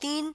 3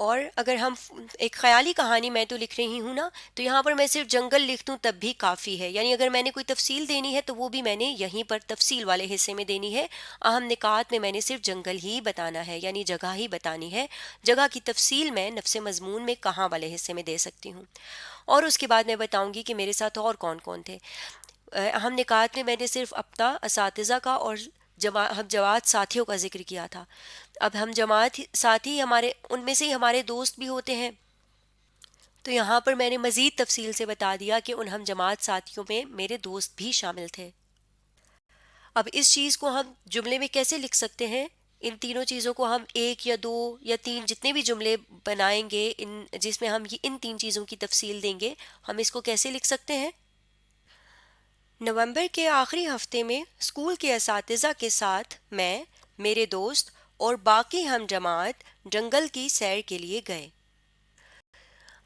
اور اگر ہم ایک خیالی کہانی میں تو لکھ رہی ہوں نا، تو یہاں پر میں صرف جنگل لکھ دوں تب بھی کافی ہے. یعنی اگر میں نے کوئی تفصیل دینی ہے تو وہ بھی میں نے یہیں پر تفصیل والے حصے میں دینی ہے. اہم نکات میں میں نے صرف جنگل ہی بتانا ہے، یعنی جگہ ہی بتانی ہے. جگہ کی تفصیل میں نفس مضمون میں کہاں والے حصے میں دے سکتی ہوں. اور اس کے بعد میں بتاؤں گی کہ میرے ساتھ اور کون کون تھے. اہم نکات میں میں نے صرف اپنا، اساتذہ کا اور ہم جماعت ساتھیوں کا ذکر کیا تھا. اب ہم جماعت ساتھی ہمارے ان میں سے ہی ہمارے دوست بھی ہوتے ہیں، تو یہاں پر میں نے مزید تفصیل سے بتا دیا کہ ان ہم جماعت ساتھیوں میں میرے دوست بھی شامل تھے. اب اس چیز کو ہم جملے میں کیسے لکھ سکتے ہیں؟ ان تینوں چیزوں کو ہم ایک یا دو یا تین جتنے بھی جملے بنائیں گے جس میں ہم ان تین چیزوں کی تفصیل دیں گے، ہم اس کو کیسے لکھ سکتے ہیں؟ نومبر کے آخری ہفتے میں اسکول کے اساتذہ کے ساتھ میں، میرے دوست اور باقی ہم جماعت جنگل کی سیر کے لیے گئے.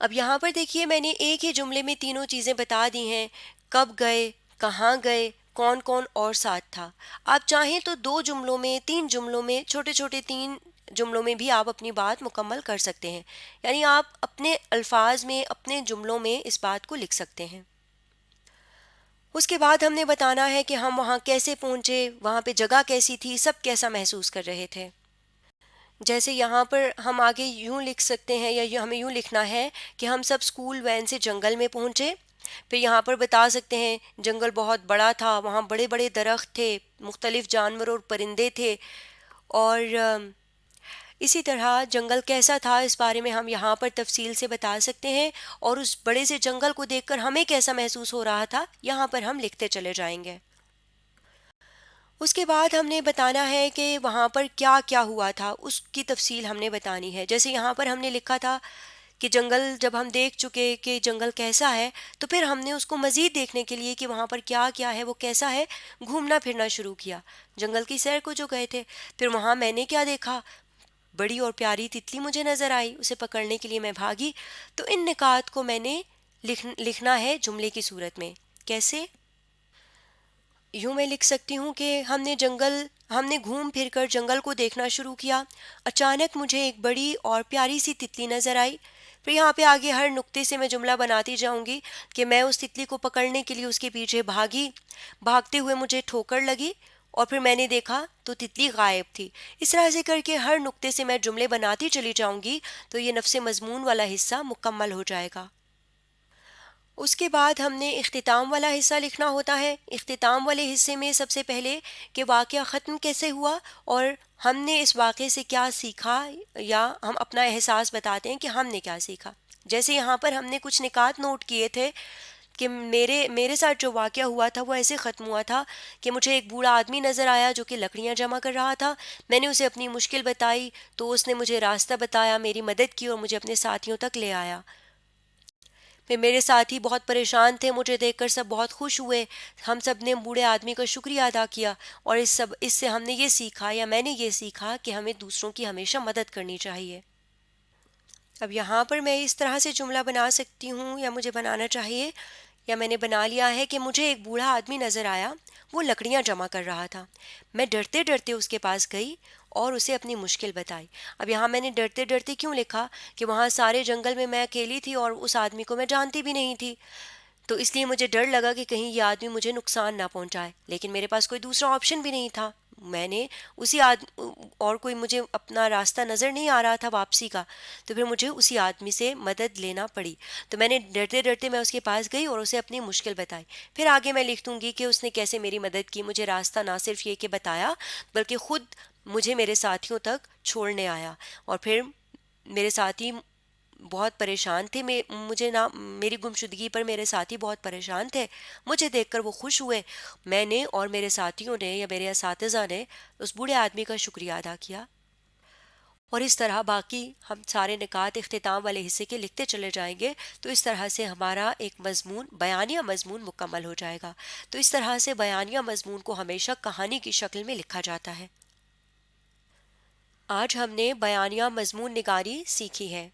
اب یہاں پر دیکھیے میں نے ایک ہی جملے میں تینوں چیزیں بتا دی ہیں. کب گئے، کہاں گئے، کون کون اور ساتھ تھا. آپ چاہیں تو دو جملوں میں، تین جملوں میں، چھوٹے چھوٹے تین جملوں میں بھی آپ اپنی بات مکمل کر سکتے ہیں. یعنی آپ اپنے الفاظ میں، اپنے جملوں میں اس بات کو لکھ سکتے ہیں. اس کے بعد ہم نے بتانا ہے کہ ہم وہاں کیسے پہنچے، وہاں پہ جگہ کیسی تھی، سب کیسا محسوس کر رہے تھے. جیسے یہاں پر ہم آگے یوں لکھ سکتے ہیں، یا ہمیں یوں لکھنا ہے کہ ہم سب اسکول وین سے جنگل میں پہنچے. پھر یہاں پر بتا سکتے ہیں جنگل بہت بڑا تھا، وہاں بڑے بڑے درخت تھے، مختلف جانور اور پرندے تھے. اور اسی طرح جنگل کیسا تھا اس بارے میں ہم یہاں پر تفصیل سے بتا سکتے ہیں. اور اس بڑے سے جنگل کو دیکھ کر ہمیں کیسا محسوس ہو رہا تھا، یہاں پر ہم لکھتے چلے جائیں گے. اس کے بعد ہم نے بتانا ہے کہ وہاں پر کیا کیا ہوا تھا، اس کی تفصیل ہم نے بتانی ہے. جیسے یہاں پر ہم نے لکھا تھا کہ جنگل جب ہم دیکھ چکے کہ جنگل کیسا ہے، تو پھر ہم نے اس کو مزید دیکھنے کے لیے کہ وہاں پر کیا کیا ہے، وہ کیسا ہے، گھومنا پھرنا شروع کیا. جنگل کی سیر کو جو گئے تھے، پھر وہاں میں نے کیا دیکھا، بڑی اور پیاری تتلی مجھے نظر آئی، اسے پکڑنے کے لیے میں بھاگی. تو ان نکات کو میں نے لکھنا ہے جملے کی صورت میں. کیسے؟ یوں میں لکھ سکتی ہوں کہ ہم نے گھوم پھر کر جنگل کو دیکھنا شروع کیا. اچانک مجھے ایک بڑی اور پیاری سی تتلی نظر آئی. پھر یہاں پہ آگے ہر نقطے سے میں جملہ بناتی جاؤں گی کہ میں اس تتلی کو پکڑنے کے لیے اس کے پیچھے بھاگی، بھاگتے ہوئے مجھے ٹھوکر لگی اور پھر میں نے دیکھا تو تتلی غائب تھی. اس طرح سے کر کے ہر نقطے سے میں جملے بناتی چلی جاؤں گی تو یہ نفس مضمون والا حصہ مکمل ہو جائے گا. اس کے بعد ہم نے اختتام والا حصہ لکھنا ہوتا ہے. اختتام والے حصے میں سب سے پہلے کہ واقعہ ختم کیسے ہوا اور ہم نے اس واقعے سے کیا سیکھا، یا ہم اپنا احساس بتاتے ہیں کہ ہم نے کیا سیکھا. جیسے یہاں پر ہم نے کچھ نکات نوٹ کیے تھے کہ میرے ساتھ جو واقعہ ہوا تھا وہ ایسے ختم ہوا تھا کہ مجھے ایک بوڑھا آدمی نظر آیا جو کہ لکڑیاں جمع کر رہا تھا. میں نے اسے اپنی مشکل بتائی تو اس نے مجھے راستہ بتایا، میری مدد کی اور مجھے اپنے ساتھیوں تک لے آیا. پھر میرے ساتھی بہت پریشان تھے، مجھے دیکھ کر سب بہت خوش ہوئے. ہم سب نے بوڑھے آدمی کا شکریہ ادا کیا اور اس سے ہم نے یہ سیکھا، یا میں نے یہ سیکھا کہ ہمیں دوسروں کی ہمیشہ مدد کرنی چاہیے. اب یہاں پر میں اس طرح سے جملہ بنا سکتی ہوں، یا مجھے بنانا چاہیے، یا میں نے بنا لیا ہے کہ مجھے ایک بوڑھا آدمی نظر آیا، وہ لکڑیاں جمع کر رہا تھا. میں ڈرتے ڈرتے اس کے پاس گئی اور اسے اپنی مشکل بتائی. اب یہاں میں نے ڈرتے ڈرتے کیوں لکھا کہ وہاں سارے جنگل میں اکیلی تھی اور اس آدمی کو میں جانتی بھی نہیں تھی، تو اس لیے مجھے ڈر لگا کہ کہیں یہ آدمی مجھے نقصان نہ پہنچائے. لیکن میرے پاس کوئی دوسرا آپشن بھی نہیں تھا. میں نے اور کوئی مجھے اپنا راستہ نظر نہیں آ رہا تھا واپسی کا، تو پھر مجھے اسی آدمی سے مدد لینا پڑی. تو میں نے ڈرتے ڈرتے میں اس کے پاس گئی اور اسے اپنی مشکل بتائی. پھر آگے میں لکھ دوں گی کہ اس نے کیسے میری مدد کی، مجھے راستہ نہ صرف یہ کہ بتایا بلکہ خود مجھے میرے ساتھیوں تک چھوڑنے آیا. اور پھر میرے ساتھی بہت پریشان تھے، میری گمشدگی پر میرے ساتھی بہت پریشان تھے. مجھے دیکھ کر وہ خوش ہوئے. میں نے اور میرے ساتھیوں نے یا میرے اساتذہ نے اس بوڑھے آدمی کا شکریہ ادا کیا. اور اس طرح باقی ہم سارے نکات اختتام والے حصے کے لکھتے چلے جائیں گے. تو اس طرح سے ہمارا ایک مضمون، بیانیہ مضمون مکمل ہو جائے گا. تو اس طرح سے بیانیہ مضمون کو ہمیشہ کہانی کی شکل میں لکھا جاتا ہے. آج ہم نے بیانیہ مضمون نگاری سیکھی ہے.